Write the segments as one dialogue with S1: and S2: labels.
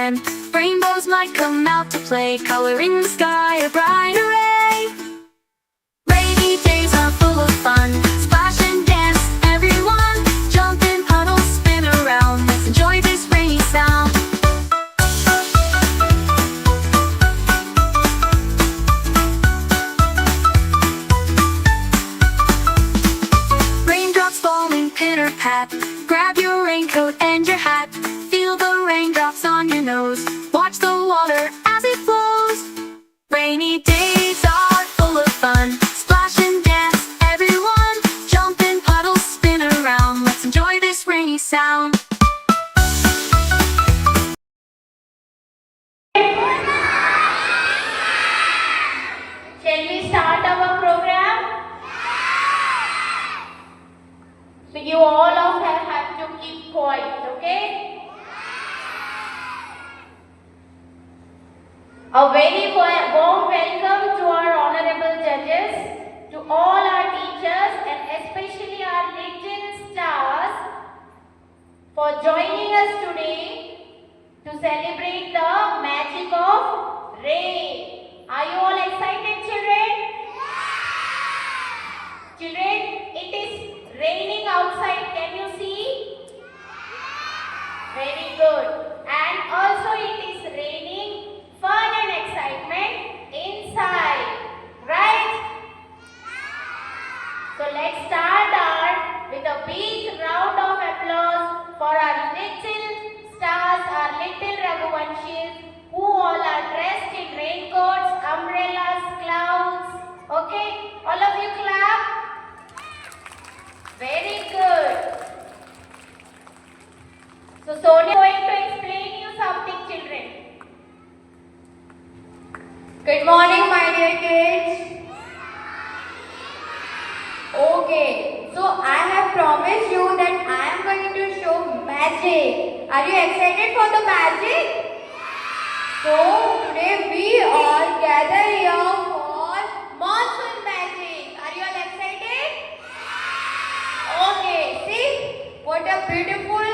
S1: again. Rainbows might come out to play, coloring the sky a bright array. Rainy days are full of fun. Splash and dance, everyone. Jump in puddles, spin around. Let's enjoy this rainy sound. Raindrops falling pitter-pat. Grab your raincoat and your hat. Feel the raindrops on your nose. Watch the water as it flows. Rainy days are full of fun. Splash and dance, everyone. Jump in puddles, spin around. Let's enjoy this rainy sound.
S2: Shall we start our program? So you all of have to keep quiet, okay? A very warm welcome to our honorable judges, to all our teachers and especially our little stars for joining us today to celebrate the magic of rain. Are you all excited, children? Children, it is raining outside. Can you see? Very good. And also it is raining fun and excitement inside. Right? So let's start with a big round of applause for our little stars, our little Raghuvanshis, who all are dressed in raincoats, umbrellas, clouds. Okay? All of you clap. Very good. So Sonia is going to explain you something, children.
S3: Good morning, my dear kids. Okay, so I have promised you that I am going to show magic. Are you excited for the magic? So today we all gather here for monsoon magic. Are you all excited? Okay, see what a beautiful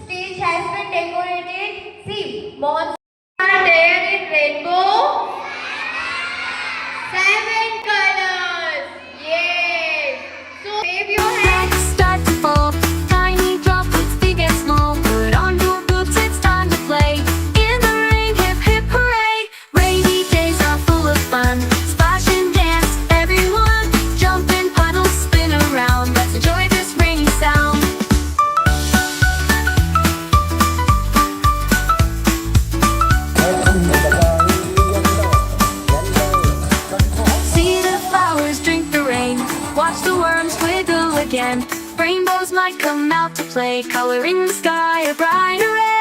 S3: stage has been decorated. See, monsoon are there in rainbow. 7 colors. Yes. So wave your hands.
S1: Rags start to fall, tiny droplets big and small. Put on your boots, it's time to play. In the rain, hip hip hooray. Rainy days are full of fun. Splash and dance, everyone. Jump in puddles, spin around. Let's enjoy this rainy sound. See the flowers drink the rain. Watch the worms wiggle again. Rainbows might come out to play, coloring the sky a bright array.